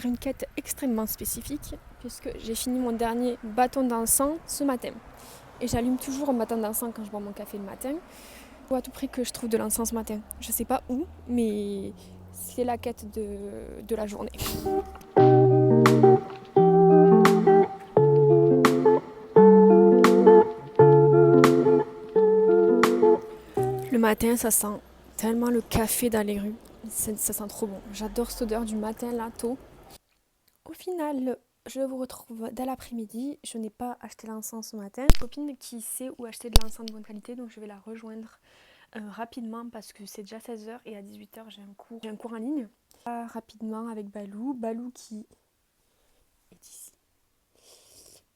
faire une quête extrêmement spécifique puisque j'ai fini mon dernier bâton d'encens ce matin. Et j'allume toujours un bâton d'encens quand je bois mon café le matin. Il faut à tout prix que je trouve de l'encens ce matin. Je sais pas où, mais c'est la quête de la journée. Le matin, ça sent tellement le café dans les rues. Ça sent trop bon. J'adore cette odeur du matin là, tôt. Au final, je vous retrouve dès l'après-midi. Je n'ai pas acheté l'encens ce matin. Une copine qui sait où acheter de l'encens de bonne qualité, donc je vais la rejoindre rapidement parce que c'est déjà 16h et à 18h j'ai un cours en ligne. Rapidement avec Balou. Balou qui est ici.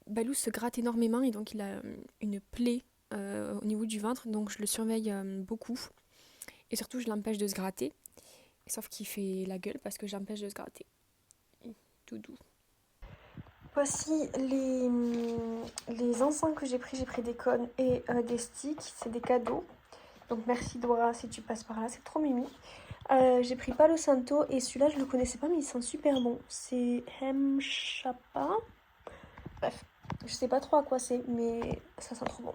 Balou se gratte énormément et donc il a une plaie au niveau du ventre, donc je le surveille beaucoup. Et surtout je l'empêche de se gratter. Sauf qu'il fait la gueule parce que j'empêche de se gratter. Tout doux. Voici les encens que j'ai pris des cônes et des sticks, c'est des cadeaux. Donc merci Dora si tu passes par là, c'est trop mimi. J'ai pris Palo Santo et celui-là je le connaissais pas mais il sent super bon. C'est Hem Chapa. Bref, je sais pas trop à quoi c'est mais ça sent trop bon.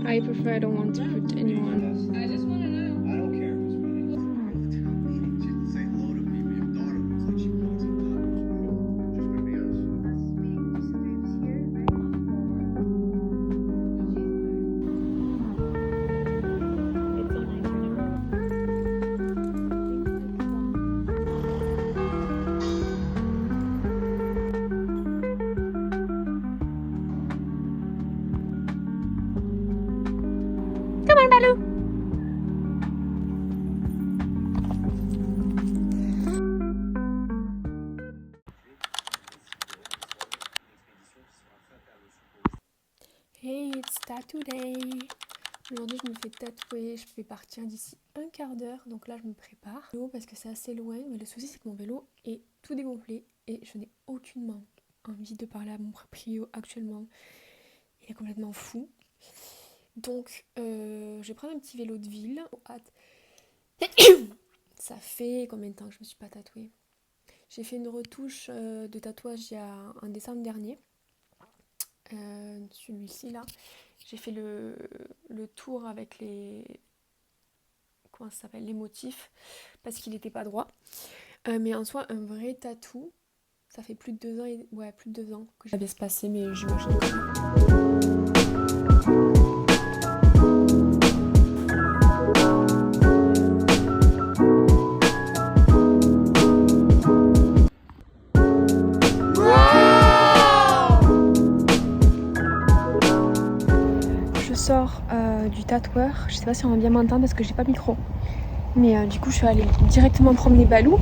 I prefer I don't want to put anyone. I just want to know. I don't care if it's funny. She didn't say hello to me, but your daughter looks like she wants a hug. Just gonna be honest. Come on, Balou! Hey, it's tattoo day! Aujourd'hui, je me fais tatouer. Je vais partir d'ici un quart d'heure. Donc là, je me prépare. Parce que c'est assez loin. Mais le souci, c'est que mon vélo est tout dégonflé. Et je n'ai aucunement envie de parler à mon proprio actuellement. Il est complètement fou. Donc, je vais prendre un petit vélo de ville. Hâte. Ça fait combien de temps que je me suis pas tatouée? J'ai fait une retouche de tatouage en décembre dernier. Celui-ci là. J'ai fait le tour avec les... Comment ça s'appelle? Les motifs. Parce qu'il n'était pas droit. Mais en soi, un vrai tatou, ça fait plus de 2 ans. Ouais, plus de 2 ans que j'avais se passer, mais j'imagine que... Sors du tatoueur, je sais pas si on va bien m'entendre parce que j'ai pas de micro, mais du coup je suis allée directement promener Balou.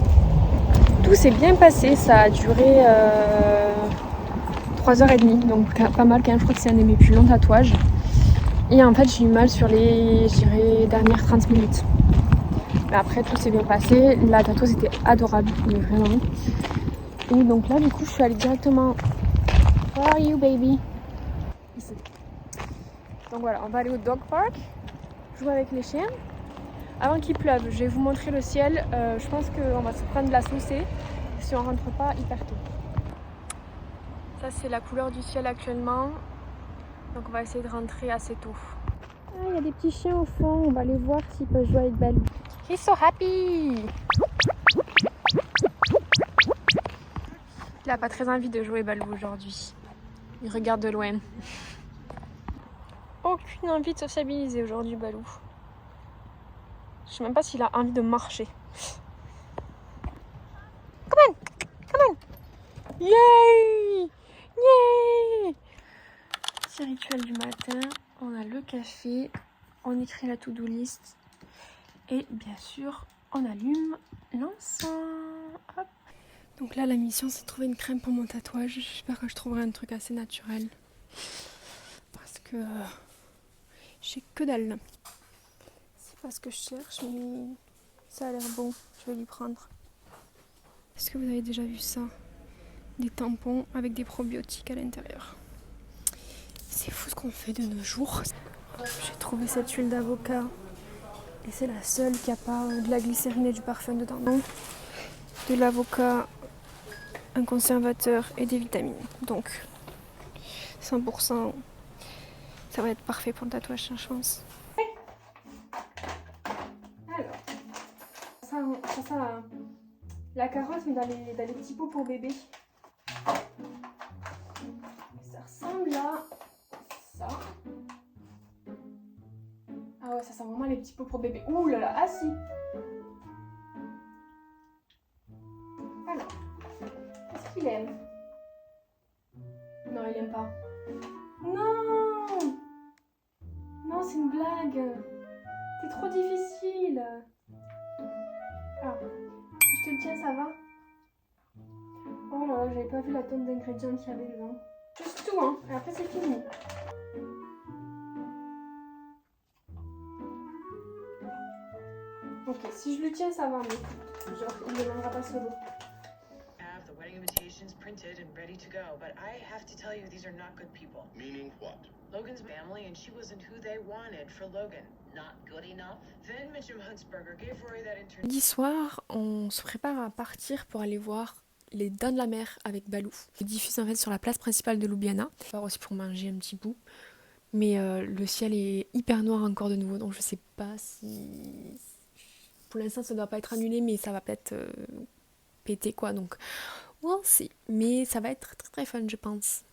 Tout s'est bien passé, ça a duré 3h30, donc pas mal quand même. Je crois que c'est un de mes plus longs tatouages et en fait j'ai eu mal sur les, je dirais, dernières 30 minutes, mais après tout s'est bien passé. La tatoueuse était adorable, mais vraiment. Et donc là du coup je suis allée directement... How are you baby? Ici. Donc voilà, on va aller au dog park, jouer avec les chiens. Avant qu'il pleuve, je vais vous montrer le ciel. Je pense qu'on va se prendre de la saucée si on rentre pas hyper tôt. Ça c'est la couleur du ciel actuellement. Donc on va essayer de rentrer assez tôt. Ah, il y a des petits chiens au fond, on va aller voir s'ils peuvent jouer avec Balou. He's so happy! Il a pas très envie de jouer Balou aujourd'hui. Il regarde de loin. Aucune envie de sociabiliser aujourd'hui, Balou. Je sais même pas s'il a envie de marcher. Come on! Come on! Yay! Yay! Petit rituel du matin. On a le café. On écrit la to-do list. Et bien sûr, on allume l'encens. Hop. Donc là, la mission, c'est de trouver une crème pour mon tatouage. J'espère que je trouverai un truc assez naturel. Parce que... j'ai que dalle. C'est pas ce que je cherche, mais ça a l'air bon. Je vais lui prendre. Est-ce que vous avez déjà vu ça? Des tampons avec des probiotiques à l'intérieur. C'est fou ce qu'on fait de nos jours. J'ai trouvé cette huile d'avocat et c'est la seule qui n'a pas de la glycérine et du parfum dedans. De l'avocat, un conservateur et des vitamines. Donc 100%, ça va être parfait pour le tatouage, je pense. Alors, ça, la carotte, mais dans les petits pots pour bébé. Ça ressemble à ça. Ah ouais, ça sent vraiment les petits pots pour bébé. Ouh là là, ah si. Alors, qu'est-ce qu'il aime? Non, il aime pas. Non! Non, c'est une blague. C'est trop difficile. Ah, si je te le tiens, ça va? Oh là là, j'avais pas vu la tonne d'ingrédients qu'il y avait dedans. Juste tout, hein. Et après, c'est fini. Ok, si je le tiens, ça va, mais genre, il ne mangera pas solo. Have the wedding invitations printed and ready to go, but I have to tell you, these are not good people. Meaning what? Logan's family, and she wasn't who they wanted for Logan. Not good enough. Then Mitchum Huntsberger gave Rory that intern. Jeudi soir, on se prépare à partir pour aller voir Les Dents de la Mer avec Balou. C'est diffusé en fait sur la place principale de Ljubljana. On va aussi pour manger un petit bout. Mais le ciel est hyper noir encore de nouveau, donc je sais pas si... Pour l'instant, ça doit pas être annulé, mais ça va peut-être péter quoi. Donc, we'll see. Mais ça va être très très fun, je pense.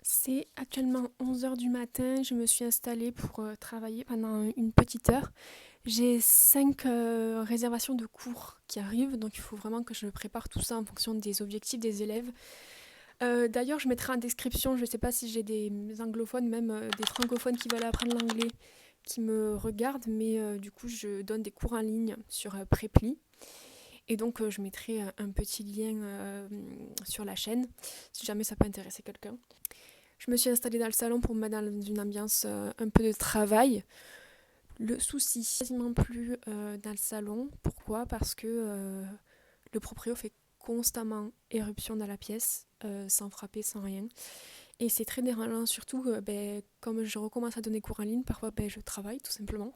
C'est actuellement 11h du matin, je me suis installée pour travailler pendant une petite heure. J'ai 5 réservations de cours qui arrivent, donc il faut vraiment que je prépare tout ça en fonction des objectifs des élèves. D'ailleurs, je mettrai en description, je ne sais pas si j'ai des anglophones, même des francophones qui veulent apprendre l'anglais, qui me regardent, mais du coup je donne des cours en ligne sur Preply. Et donc je mettrai un petit lien sur la chaîne, si jamais ça peut intéresser quelqu'un. Je me suis installée dans le salon pour me mettre dans une ambiance un peu de travail. Le souci, quasiment plus dans le salon. Pourquoi? Parce que le proprio fait constamment éruption dans la pièce, sans frapper, sans rien. Et c'est très dérangeant, surtout comme je recommence à donner cours en ligne, parfois je travaille tout simplement.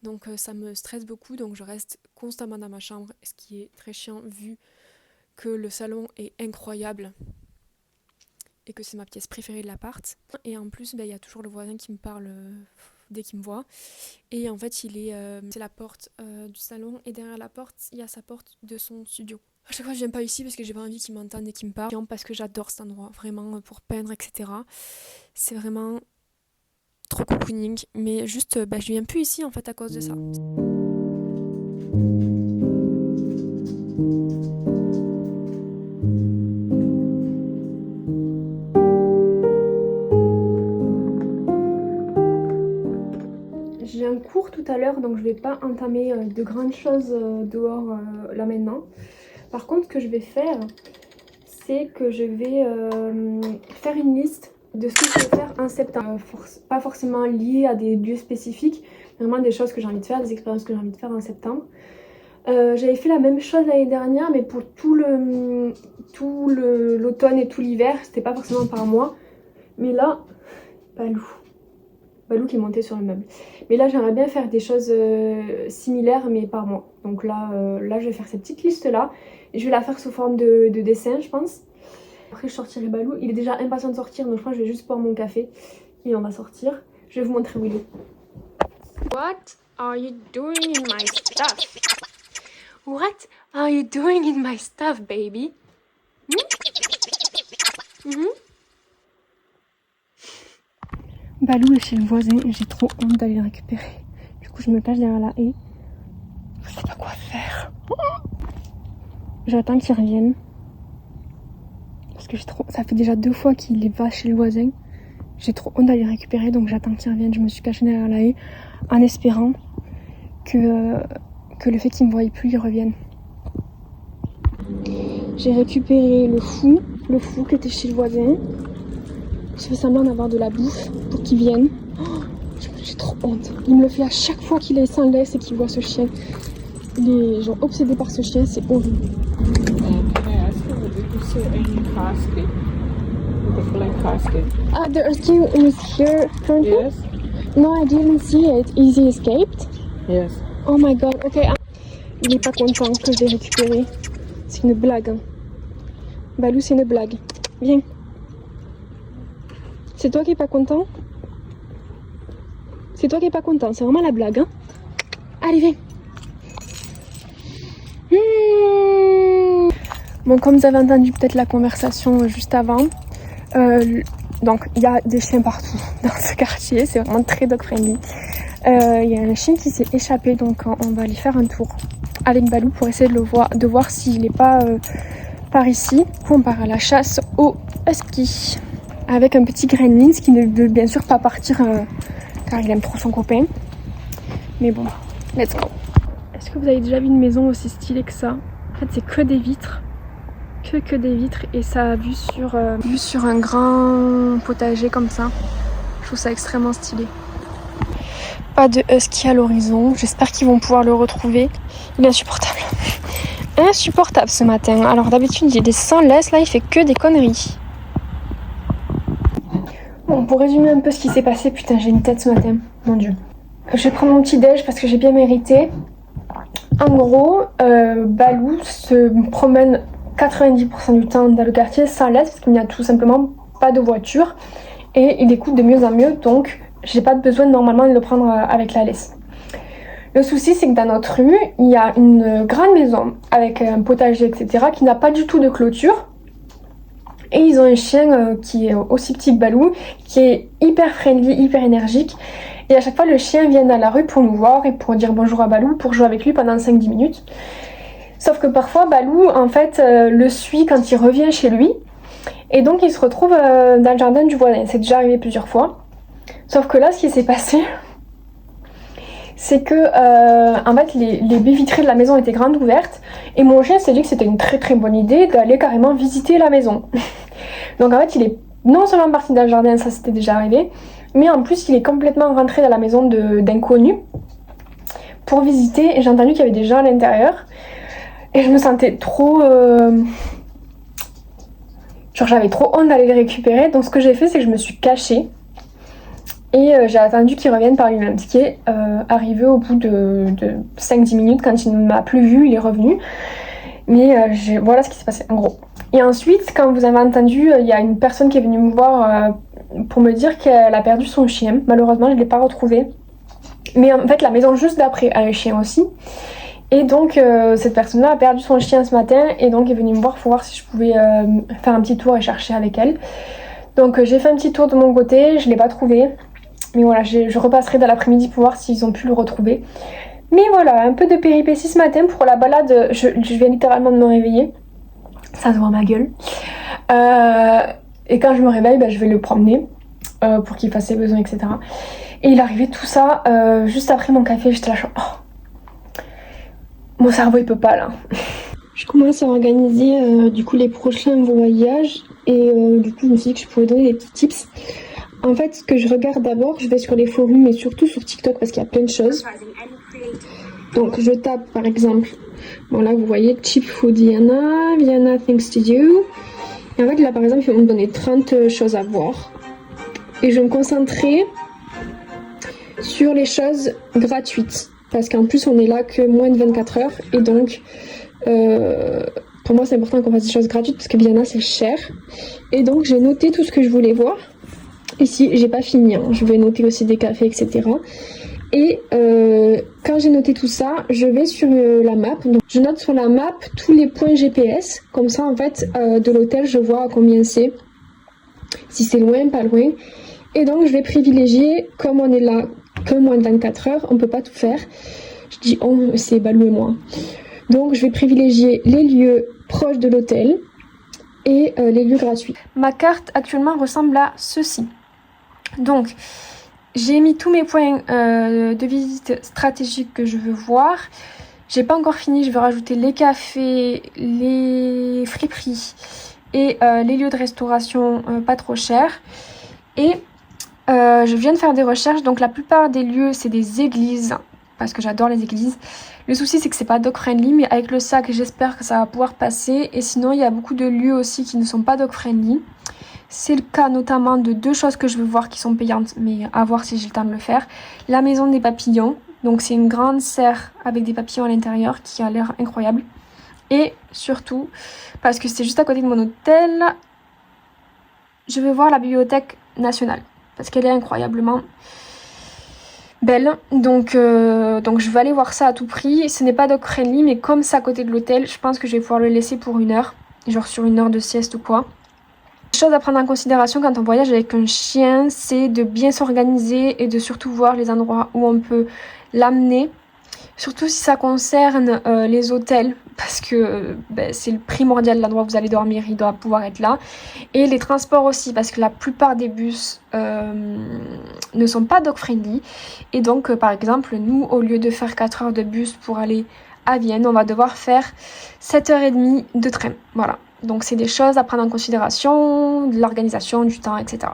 Donc ça me stresse beaucoup, donc je reste constamment dans ma chambre, ce qui est très chiant vu que le salon est incroyable. Et que c'est ma pièce préférée de l'appart. Et en plus, il y a toujours le voisin qui me parle dès qu'il me voit. Et en fait, c'est la porte du salon. Et derrière la porte, il y a sa porte de son studio. À chaque fois, je viens pas ici parce que j'ai pas envie qu'il m'entende et qu'il me parle. Parce que j'adore cet endroit, vraiment, pour peindre, etc. C'est vraiment trop cocooning. Mais juste, je viens plus ici, en fait, à cause de ça. J'ai un cours tout à l'heure, donc je vais pas entamer de grandes choses dehors là maintenant. Par contre, ce que je vais faire, c'est que je vais faire une liste de ce que je vais faire en septembre. Pas forcément lié à des lieux spécifiques, vraiment des choses que j'ai envie de faire, des expériences que j'ai envie de faire en septembre. J'avais fait la même chose l'année dernière, mais pour tout l'automne et tout l'hiver, c'était pas forcément par mois. Mais là, Balou qui est monté sur le meuble. Mais là, j'aimerais bien faire des choses similaires, mais par mois. Donc là, je vais faire cette petite liste-là. Je vais la faire sous forme de dessin, je pense. Après, je sortirai Balou. Il est déjà impatient de sortir, donc je crois que je vais juste boire mon café. Et on va sortir. Je vais vous montrer où il est. What are you doing in my stuff? What are you doing in my stuff, baby? Balou est chez le voisin et j'ai trop honte d'aller le récupérer. Du coup, je me cache derrière la haie. Je sais pas quoi faire. J'attends qu'il revienne. Parce que ça fait déjà 2 fois qu'il va chez le voisin. J'ai trop honte d'aller le récupérer, donc j'attends qu'il revienne. Je me suis cachée derrière la haie en espérant que le fait qu'il me voie plus, il revienne. J'ai récupéré le fou qui était chez le voisin. Je fais semblant d'avoir de la bouffe pour qu'il vienne. Oh, j'ai trop honte. Il me le fait à chaque fois qu'il est sans laisse et qu'il voit ce chien. Il est genre obsédé par ce chien, c'est horrible. Can I ask you, did you see any casket? The black casket? Ah, the husky was here currently? Yes. No, I didn't see it. Is he escaped? Yes. Oh my god, ok. Il est pas content que je l'ai récupéré. C'est une blague. Hein. Balou, c'est une blague. Viens. C'est toi qui es pas content? C'est toi qui es pas content, c'est vraiment la blague. Hein. Allez, viens. Bon, comme vous avez entendu peut-être la conversation juste avant, donc il y a des chiens partout dans ce quartier, c'est vraiment très dog friendly. Il y a un chien qui s'est échappé, donc on va aller faire un tour avec Balou pour essayer de voir s'il n'est pas par ici. Puis on part à la chasse au husky avec un petit Gremlins qui ne veut bien sûr pas partir car il aime trop son copain. Mais bon, let's go. Est-ce que vous avez déjà vu une maison aussi stylée que ça? En fait, c'est que des vitres. Que des vitres et ça a vue sur un grand potager comme ça. Je trouve ça extrêmement stylé. Pas de husky à l'horizon. J'espère qu'ils vont pouvoir le retrouver. Il est insupportable. Insupportable ce matin. Alors d'habitude, il est sans laisse. Là, il fait que des conneries. Bon, pour résumer un peu ce qui s'est passé, putain, j'ai une tête ce matin. Mon Dieu. Je vais prendre mon petit déj parce que j'ai bien mérité. En gros, Balou se promène 90% du temps dans le quartier sans laisse parce qu'il n'y a tout simplement pas de voiture et il écoute de mieux en mieux, donc j'ai pas besoin normalement de le prendre avec la laisse. Le souci, c'est que dans notre rue, il y a une grande maison avec un potager, etc., qui n'a pas du tout de clôture. Et ils ont un chien qui est aussi petit que Balou, qui est hyper friendly, hyper énergique. Et à chaque fois, le chien vient dans la rue pour nous voir et pour dire bonjour à Balou, pour jouer avec lui pendant 5-10 minutes. Sauf que parfois, Balou, en fait, le suit quand il revient chez lui. Et donc, il se retrouve dans le jardin du voisin. C'est déjà arrivé plusieurs fois. Sauf que là, ce qui s'est passé, c'est que en fait les baies vitrées de la maison étaient grandes ouvertes et mon chien s'est dit que c'était une très très bonne idée d'aller carrément visiter la maison. Donc en fait il est non seulement parti dans le jardin, ça c'était déjà arrivé, mais en plus il est complètement rentré dans la maison d'inconnus pour visiter et j'ai entendu qu'il y avait des gens à l'intérieur et je me sentais trop... genre j'avais trop honte d'aller les récupérer, donc ce que j'ai fait c'est que je me suis cachée. Et j'ai attendu qu'il revienne par lui-même, ce qui est arrivé au bout de 5-10 minutes. Quand il ne m'a plus vu, il est revenu. Mais voilà ce qui s'est passé en gros. Et ensuite, quand vous avez entendu, il y a une personne qui est venue me voir pour me dire qu'elle a perdu son chien. Malheureusement, je ne l'ai pas retrouvé. Mais en fait, la maison juste d'après a un chien aussi. Et donc, cette personne-là a perdu son chien ce matin et donc est venue me voir pour voir si je pouvais faire un petit tour et chercher avec elle. Donc, j'ai fait un petit tour de mon côté, je ne l'ai pas trouvé. Mais voilà, je repasserai dans l'après-midi pour voir s'ils ont pu le retrouver. Mais voilà, un peu de péripéties ce matin pour la balade. Je viens littéralement de me réveiller. Ça se voit ma gueule. Et quand je me réveille, je vais le promener pour qu'il fasse ses besoins, etc. Et il arrivait tout ça juste après mon café. J'étais là, genre, oh, mon cerveau il peut pas là. Je commence à organiser du coup les prochains voyages. Et du coup, je me suis dit que je pourrais donner des petits tips. En fait, ce que je regarde d'abord, je vais sur les forums et surtout sur TikTok parce qu'il y a plein de choses. Donc je tape par exemple, bon là vous voyez Cheap Food Viana Thanks to You. Et en fait là par exemple ils vont me donner 30 choses à voir. Et je vais me concentrer sur les choses gratuites. Parce qu'en plus on est là que moins de 24 heures. Et donc pour moi c'est important qu'on fasse des choses gratuites parce que Viana c'est cher. Et donc j'ai noté tout ce que je voulais voir. Ici, j'ai pas fini, hein. Je vais noter aussi des cafés, etc. Et quand j'ai noté tout ça, je vais sur la map. Donc, je note sur la map tous les points GPS. Comme ça, en fait, de l'hôtel, je vois à combien c'est. Si c'est loin, pas loin. Et donc, je vais privilégier, comme on est là que moins de 24 heures, on peut pas tout faire. Je dis on, c'est Balou et moi. Donc, je vais privilégier les lieux proches de l'hôtel et les lieux gratuits. Ma carte actuellement ressemble à ceci. Donc, j'ai mis tous mes points de visite stratégiques que je veux voir. J'ai pas encore fini, je vais rajouter les cafés, les friperies et les lieux de restauration pas trop chers. Et je viens de faire des recherches, donc la plupart des lieux c'est des églises, parce que j'adore les églises. Le souci c'est que c'est pas dog friendly, mais avec le sac j'espère que ça va pouvoir passer. Et sinon il y a beaucoup de lieux aussi qui ne sont pas dog friendly. C'est le cas notamment de 2 choses que je veux voir qui sont payantes, mais à voir si j'ai le temps de le faire. La maison des papillons, donc c'est une grande serre avec des papillons à l'intérieur qui a l'air incroyable. Et surtout, parce que c'est juste à côté de mon hôtel, je veux voir la bibliothèque nationale, parce qu'elle est incroyablement belle. Donc je vais aller voir ça à tout prix. Ce n'est pas dog friendly, mais comme c'est à côté de l'hôtel, je pense que je vais pouvoir le laisser pour 1 heure, genre sur 1 heure de sieste ou quoi. Chose à prendre en considération quand on voyage avec un chien, c'est de bien s'organiser et de surtout voir les endroits où on peut l'amener. Surtout si ça concerne les hôtels, parce que c'est le primordial, l'endroit où vous allez dormir, il doit pouvoir être là. Et les transports aussi, parce que la plupart des bus ne sont pas dog friendly. Et donc par exemple, nous, au lieu de faire 4 heures de bus pour aller à Vienne, on va devoir faire 7h30 de train. Voilà. Donc c'est des choses à prendre en considération, de l'organisation, du temps, etc.